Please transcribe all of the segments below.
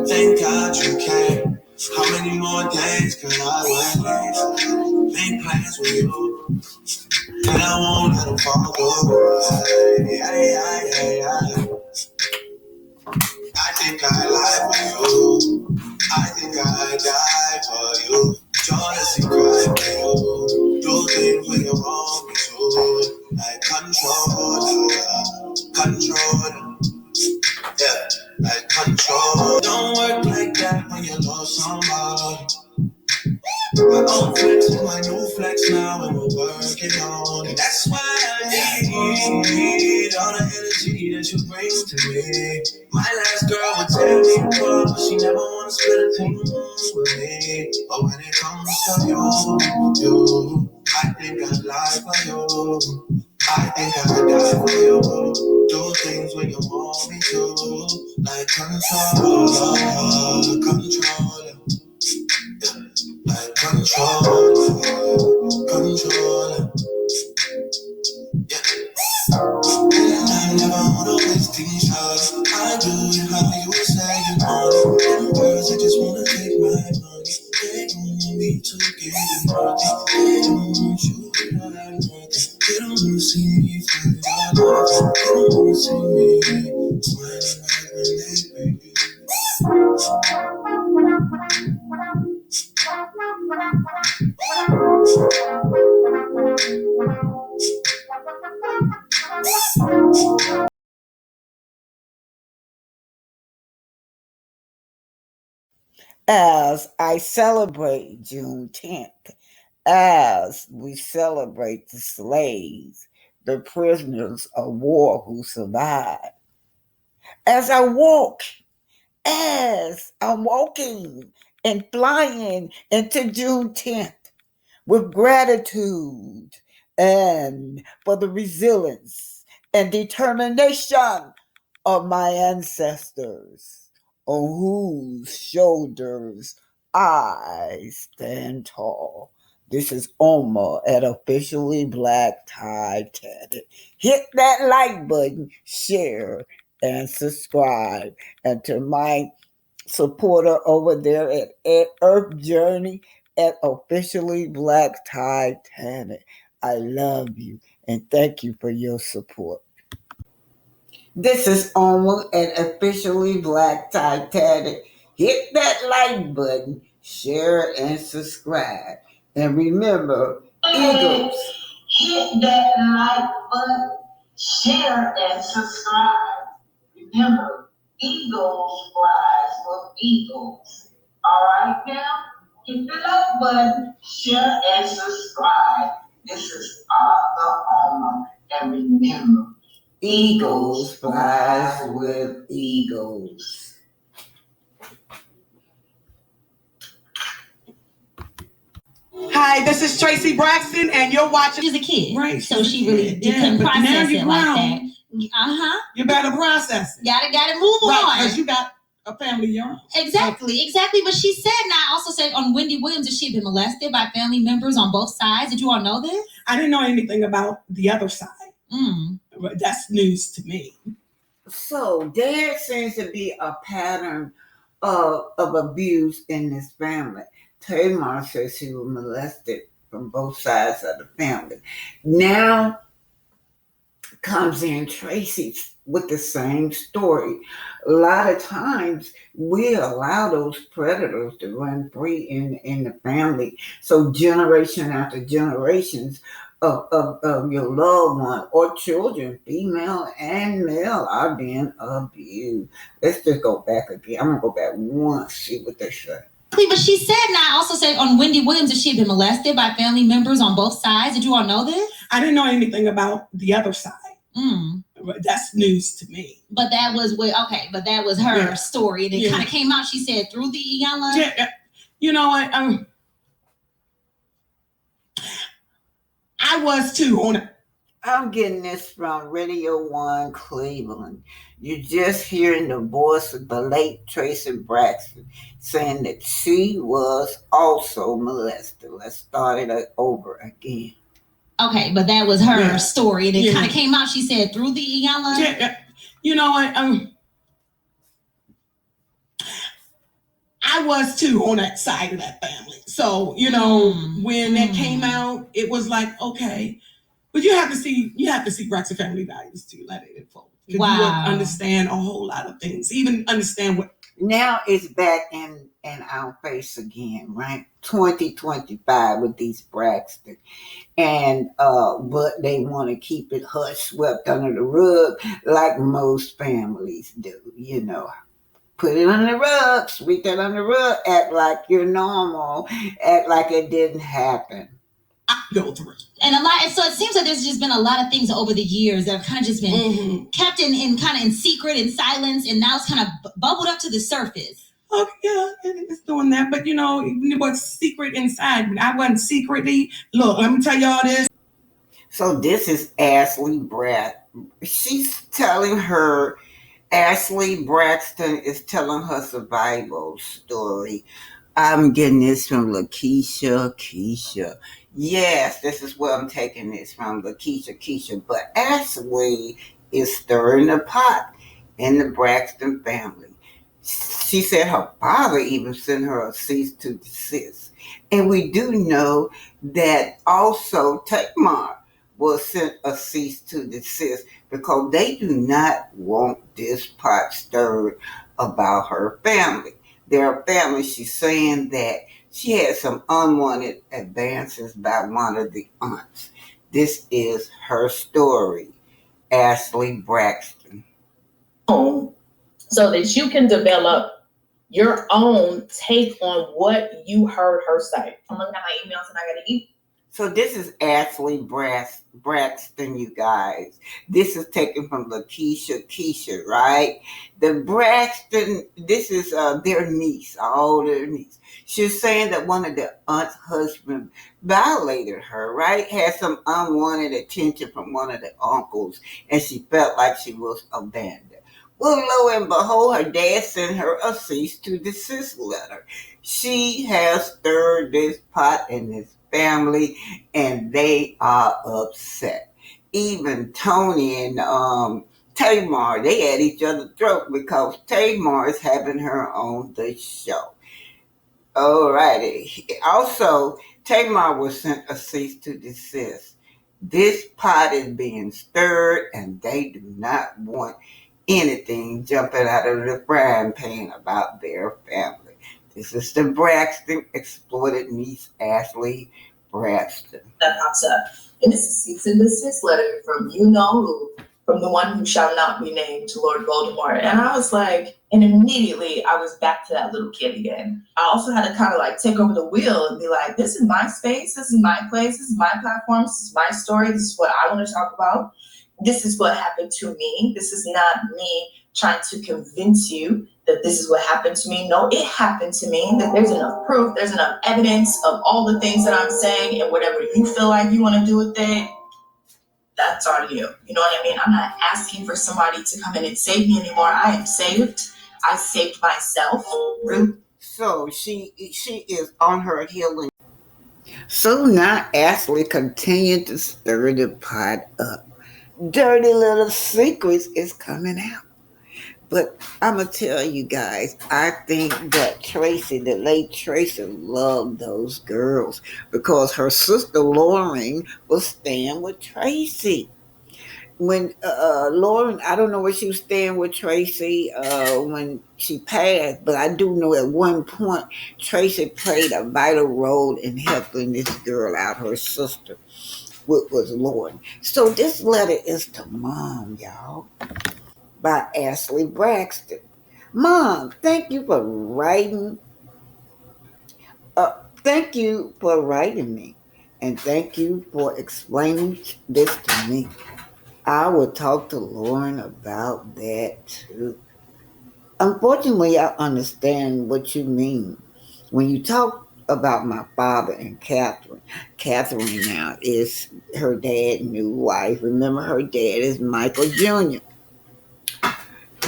Thank God you came. How many more days could I wait? Make plans with you, and I won't let them fall through. Yeah. I think I lie for you. I think I die for you. Jealousy cry for you. Do things when you want me to. Like controller. Yeah, like control. Don't work like that when you love somebody. My old flex is my new flex now, and we're working on it. That's why I need all the energy that you bring to me. My last girl would tear me apart, but she never wanna split a thing with me. But when it comes to you, I think I'd lie for you. I think I'd die for you. Do things when you want me to, like controller. Like controller. Yeah. I never wanna waste these shots. I do it how you say you want it. Them girls, they just wanna take my money. They don't want me to give you nothing. They don't want you to have nothing. They don't wanna see me for your love. They don't wanna see me smiling like when they baby. As I celebrate Juneteenth, as we celebrate the slaves, the prisoners of war who survived, as I'm walking and flying into Juneteenth with gratitude and for the resilience and determination of my ancestors, on whose shoulders I stand tall. This is Oma at Officially Black Tie Tatted. Hit that like button, share, and subscribe. And to my supporter over there at Earth Journey at Officially Black Tie Tatted, I love you and thank you for your support. This is Oma at Officially Black Tie Tatted. Hit that like button, share, and subscribe. And remember, Eagles. Hit that like button, share, and subscribe. Remember, Eagles flies with Eagles. All right now, hit the like button, share, and subscribe. This is Arthur Oma, and remember, Eagles flies with Eagles. Hi, this is Tracy Braxton, and you're watching. She's a kid, right? So she really couldn't process it like that. You better process it. Gotta move on. Because you got a family of your own. Exactly. But she said, and I also said on Wendy Williams that she had been molested by family members on both sides. Did you all know this? I didn't know anything about the other side. That's news to me. So there seems to be a pattern of abuse in this family. Tamar says she was molested from both sides of the family. Now comes in Tracy with the same story. A lot of times we allow those predators to run free in the family. So generation after generations of your loved one or children, female and male, are being abused. Let's just go back again. I'm going to go back once, see what they say. But she said, and I also said on Wendy Williams that she had been molested by family members on both sides. Did you all know this? I didn't know anything about the other side. That's news to me. But that was her story. And it kind of came out, she said, through the Iyanla. Yeah. You know what? I was too on it. I'm getting this from Radio 1 Cleveland. You're just hearing the voice of the late Tracy Braxton saying that she was also molested. Let's start it over again. Okay, but that was her story. And it kind of came out, she said, through the Iyanla. Yeah. You know what? I was too on that side of that family. So, when that came out, it was like, okay. But you have to see Braxton Family Values to let it unfold. You would understand a whole lot of things. Even understand what. Now it's back in our face again, right? 2025 with these Braxton. And but they want to keep it hush swept under the rug like most families do, Put it on the rug, sweep it on the rug, act like you're normal, act like it didn't happen. Go through. And so it seems like there's just been a lot of things over the years that have kind of just been kept in kind of in secret, in silence, and now it's kind of bubbled up to the surface. Okay, yeah, it's doing that. But it was secret inside. I wasn't secretly. Look, let me tell y'all this. So this is Ashley She's telling her. Ashley Braxton is telling her survival story. I'm getting this from Keisha. Yes, this is where I'm taking this from, Keisha. But Ashley is stirring the pot in the Braxton family. She said her father even sent her a cease to desist. And we do know that also Tamar was sent a cease to desist because they do not want this pot stirred about her family. Their family, she's saying that she had some unwanted advances by one of the aunts. This is her story, Ashley Braxton. So that you can develop your own take on what you heard her say. I'm looking at my emails and I gotta eat. So this is Ashley Braxton, you guys. This is taken from Keisha, right? The Braxton, this is their niece, their niece. She's saying that one of the aunt's husband violated her, right? Had some unwanted attention from one of the uncles, and she felt like she was abandoned. Well, lo and behold, her dad sent her a cease to desist letter. She has stirred this pot in this family, and they are upset. Even Tony and Tamar, they at each other's throat because Tamar is having her on the show. Alrighty. Also, Tamar was sent a cease to desist. This pot is being stirred, and they do not want anything jumping out of the frying pan about their family. This is the Braxton exploited niece, Ashley Braxton. That pops up. And it's a cease and desist letter from who, from the one who shall not be named, to Lord Voldemort. And I was like, and immediately I was back to that little kid again. I also had to kind of like take over the wheel and be like, this is my space, this is my place, this is my platform, this is my story, this is what I want to talk about. This is what happened to me. This is not me trying to convince you that this is what happened to me. No, it happened to me. That there's enough proof, there's enough evidence of all the things that I'm saying, and whatever you feel like you want to do with it, that's on you. You know what I mean? I'm not asking for somebody to come in and save me anymore. I am saved. I saved myself. So she is on her healing. So now Ashley continued to stir the pot up. Dirty little secrets is coming out. But I'm going to tell you guys, I think that Tracy, the late Tracy, loved those girls because her sister Lauren was staying with Tracy. When Lauren, I don't know where she was staying with Tracy when she passed, but I do know at one point Tracy played a vital role in helping this girl out, her sister. Was Lauren. So this letter is to Mom, y'all, by Ashley Braxton. Mom, thank you for writing. Thank you for writing me, and thank you for explaining this to me. I will talk to Lauren about that too. Unfortunately, I understand what you mean when you talk about my father and Catherine. Catherine now is her dad's new wife. Remember, her dad is Michael Jr.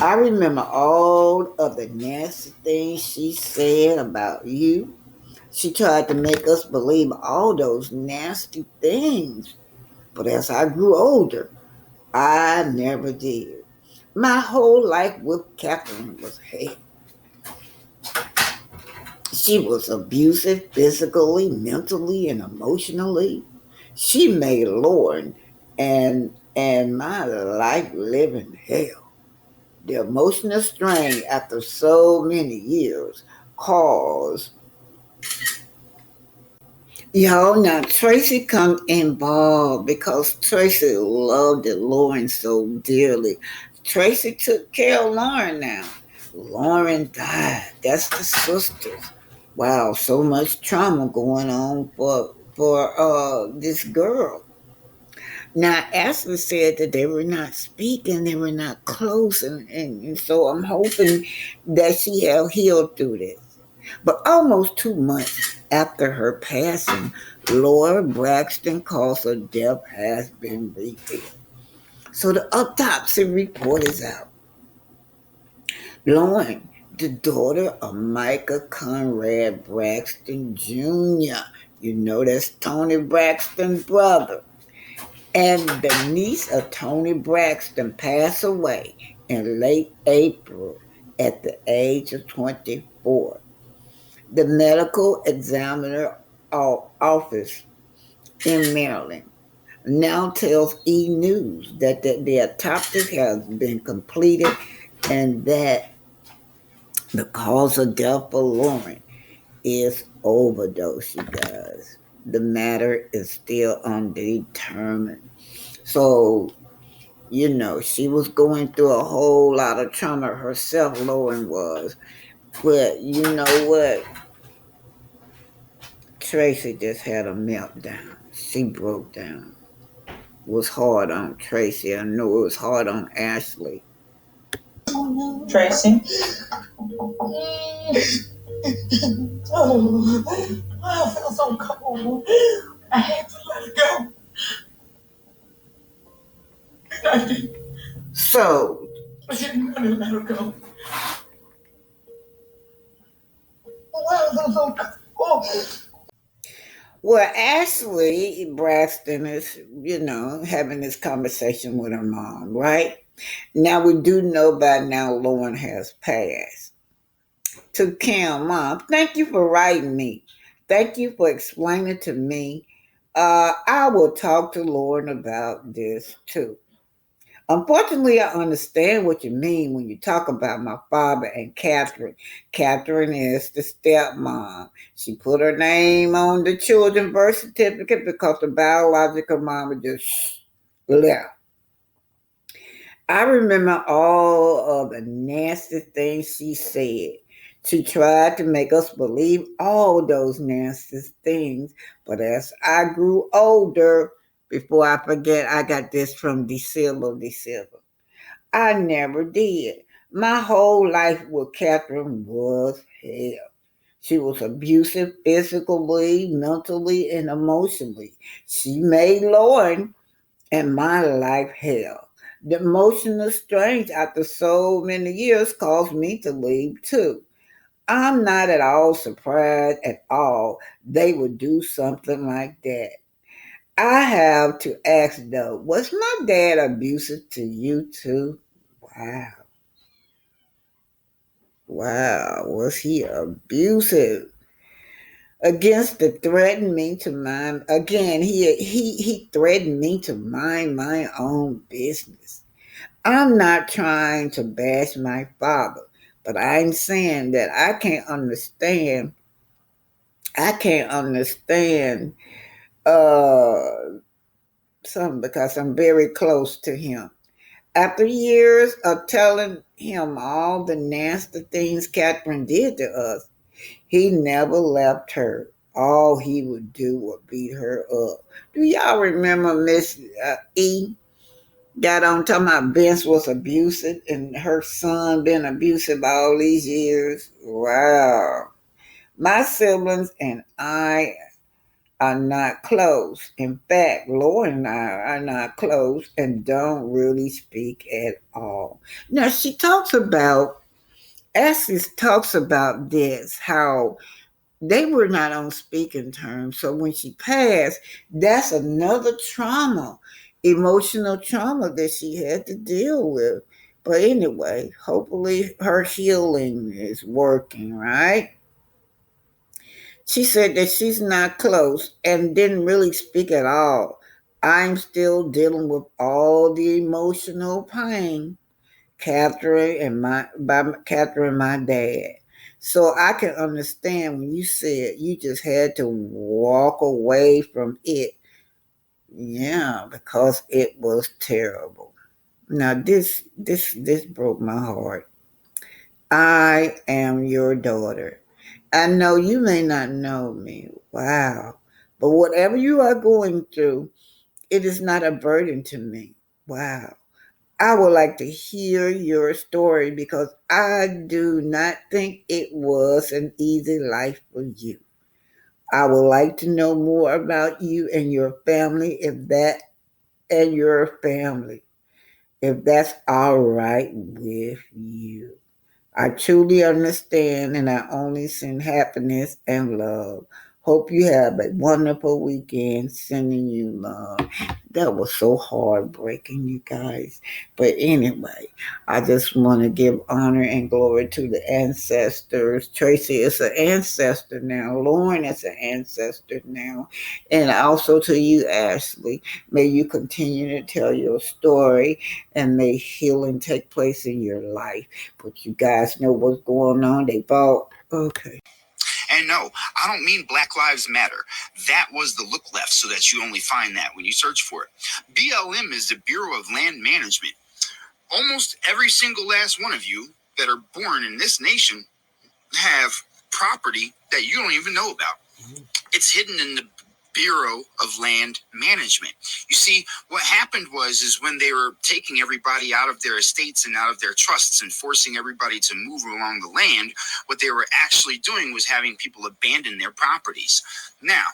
I remember all of the nasty things she said about you. She tried to make us believe all those nasty things. But as I grew older, I never did. My whole life with Catherine was hell. She was abusive physically, mentally, and emotionally. She made Lauren and my life living hell. The emotional strain after so many years caused. Y'all, now Tracy come involved because Tracy loved Lauren so dearly. Tracy took care of Lauren now. Lauren died. That's the sisters. Wow, so much trauma going on for this girl. Now Ashley said that they were not speaking, they were not close, and so I'm hoping that she have healed through this. But almost 2 months after her passing, Laura Braxton cause of death has been revealed. So the autopsy report is out. Lauren, the daughter of Micah Conrad Braxton Jr., you know that's Tony Braxton's brother, and the niece of Tony Braxton passed away in late April at the age of 24. The medical examiner office in Maryland now tells E! News that the autopsy has been completed and that the cause of death for Lauren is overdose, you guys. The matter is still undetermined. So, she was going through a whole lot of trauma herself, Lauren was. But you know what? Tracy just had a meltdown. She broke down. It was hard on Tracy. I know it was hard on Ashley. Tracy? Oh, I feel so cold. I had to let it go. I didn't want to let her go. Why is it so cold? Well, Ashley Braxton is, having this conversation with her mom, right? Now, we do know by now Lauren has passed. To Kim, Mom, thank you for writing me. Thank you for explaining to me. I will talk to Lauren about this too. Unfortunately, I understand what you mean when you talk about my father and Catherine. Catherine is the stepmom. She put her name on the children's birth certificate because the biological mama just left. I remember all of the nasty things she said. She tried to make us believe all those nasty things, but as I grew older, before I forget, I got this from December. I never did. My whole life with Catherine was hell. She was abusive physically, mentally, and emotionally. She made Lauren and my life hell. The emotional strain after so many years caused me to leave too. I'm not at all surprised at all they would do something like that. I have to ask though, was my dad abusive to you too? Wow. Wow. Was he abusive? Against the threatened me to mind again, he threatened me to mind my own business. I'm not trying to bash my father, but I'm saying that I can't understand something because I'm very close to him. After years of telling him all the nasty things Catherine did to us, he never left her. All he would do was beat her up. Do y'all remember Miss E? Got on talking about Vince was abusive and her son been abusive all these years? Wow. My siblings and I are not close. In fact, Lauren and I are not close and don't really speak at all. Now, Ashley talks about this, how they were not on speaking terms. So when she passed, that's another trauma, emotional trauma that she had to deal with. But anyway, hopefully her healing is working, right? She said that she's not close and didn't really speak at all. I'm still dealing with all the emotional pain, Catherine, my dad. So I can understand when you said you just had to walk away from it. Yeah, because it was terrible. Now this broke my heart. I am your daughter. I know you may not know me. Wow. But whatever you are going through, it is not a burden to me. Wow. I would like to hear your story because I do not think it was an easy life for you. I would like to know more about you and your family if that's all right with you. I truly understand and I only send happiness and love. Hope you have a wonderful weekend. Sending you love. That was so heartbreaking, you guys. But anyway, I just want to give honor and glory to the ancestors. Tracy is an ancestor now. Lauren is an ancestor now. And also to you, Ashley. May you continue to tell your story and may healing take place in your life. But you guys know what's going on. They bought. Okay. And no, I don't mean Black Lives Matter. That was the look left so that you only find that when you search for it. BLM is the Bureau of Land Management. Almost every single last one of you that are born in this nation have property that you don't even know about. It's hidden in the Bureau of Land Management. You see, what happened is when they were taking everybody out of their estates and out of their trusts and forcing everybody to move along the land, what they were actually doing was having people abandon their properties. Now,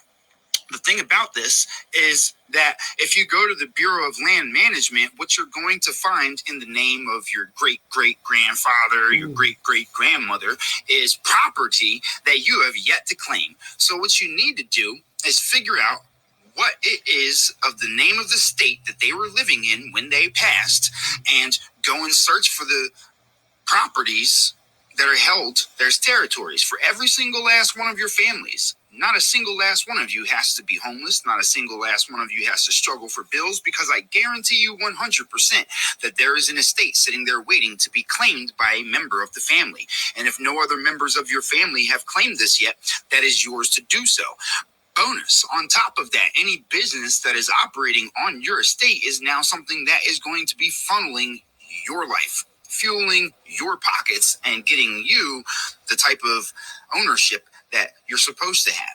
the thing about this is that if you go to the Bureau of Land Management, what you're going to find in the name of your great-great-grandfather, your great-great-grandmother, is property that you have yet to claim. So what you need to do is figure out what it is of the name of the state that they were living in when they passed and go and search for the properties that are held. There's territories for every single last one of your families. Not a single last one of you has to be homeless. Not a single last one of you has to struggle for bills, because I guarantee you 100% that there is an estate sitting there waiting to be claimed by a member of the family. And if no other members of your family have claimed this yet, that is yours to do so. Bonus, on top of that, any business that is operating on your estate is now something that is going to be funneling your life, fueling your pockets, and getting you the type of ownership that you're supposed to have.